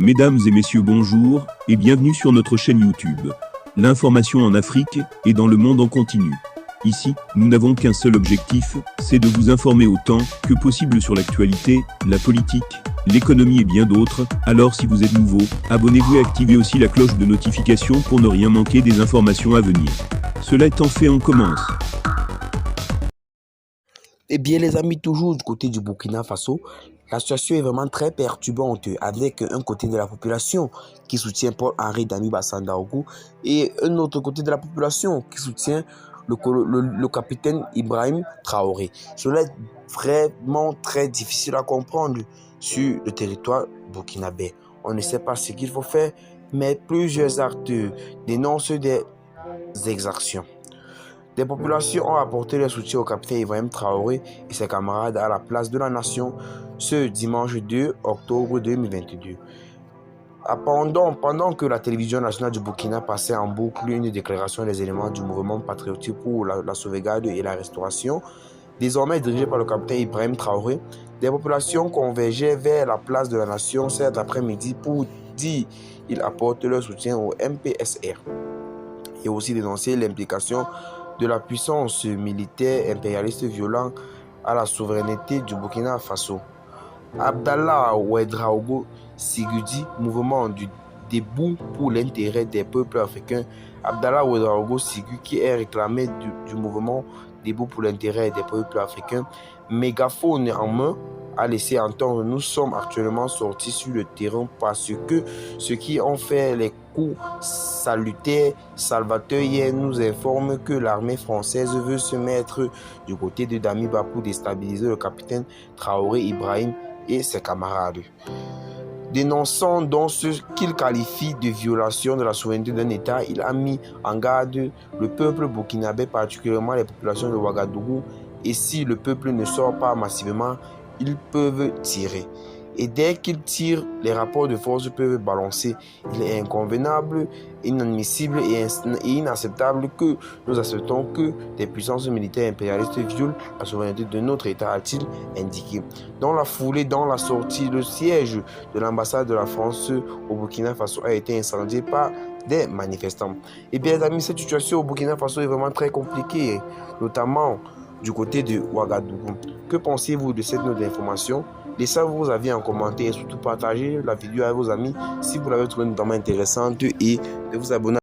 Mesdames et messieurs, bonjour et bienvenue sur notre chaîne YouTube. L'information en Afrique et dans le monde en continu. Ici, nous n'avons qu'un seul objectif, c'est de vous informer autant que possible sur l'actualité, la politique, l'économie et bien d'autres. Alors si vous êtes nouveau, abonnez-vous et activez aussi la cloche de notification pour ne rien manquer des informations à venir. Cela étant fait, on commence. Eh bien les amis, toujours du côté du Burkina Faso, la situation est vraiment très perturbante avec un côté de la population qui soutient Paul-Henri Damiba Sandaogo et un autre côté de la population qui soutient le capitaine Ibrahim Traoré. Cela est vraiment très difficile à comprendre sur le territoire burkinabé. On ne sait pas ce qu'il faut faire, mais plusieurs acteurs dénoncent des exactions. Des populations ont apporté leur soutien au capitaine Ibrahim Traoré et ses camarades à la place de la Nation ce dimanche 2 octobre 2022. Pendant que la télévision nationale du Burkina passait en boucle une déclaration des éléments du mouvement patriotique pour la sauvegarde et la restauration, désormais dirigé par le capitaine Ibrahim Traoré, des populations convergeaient vers la place de la Nation cet après-midi pour dire qu'ils apportent leur soutien au MPSR et aussi dénoncer l'implication de la puissance militaire impérialiste violente à la souveraineté du Burkina Faso. Abdallah Ouedraogo Sigudi, mouvement du debout pour l'intérêt des peuples africains. Abdallah Ouedraogo Sigudi, qui est réclamé du mouvement debout pour l'intérêt des peuples africains, mégaphone en main, a laissé entendre: nous sommes actuellement sortis sur le terrain parce que ceux qui ont fait les coups salutaires salvateurs hier nous informent que l'armée française veut se mettre du côté de Damiba pour déstabiliser le capitaine Traoré Ibrahim et ses camarades. Dénonçant donc ce qu'il qualifie de violation de la souveraineté d'un État, il a mis en garde le peuple burkinabé, particulièrement les populations de Ouagadougou, et si le peuple ne sort pas massivement, ils peuvent tirer. Et dès qu'ils tirent, les rapports de force peuvent balancer. Il est inconvenable, inadmissible et inacceptable que nous acceptons que des puissances militaires impérialistes violent la souveraineté de notre État, a-t-il indiqué. Dans la foulée, dans la sortie, le siège de l'ambassade de la France au Burkina Faso a été incendié par des manifestants. Et bien les amis, cette situation au Burkina Faso est vraiment très compliquée, notamment du côté de Ouagadougou. Que pensez-vous de cette note d'information? Laissez vos avis en commentaire et surtout partagez la vidéo à vos amis si vous l'avez trouvée notamment intéressante et de vous abonner.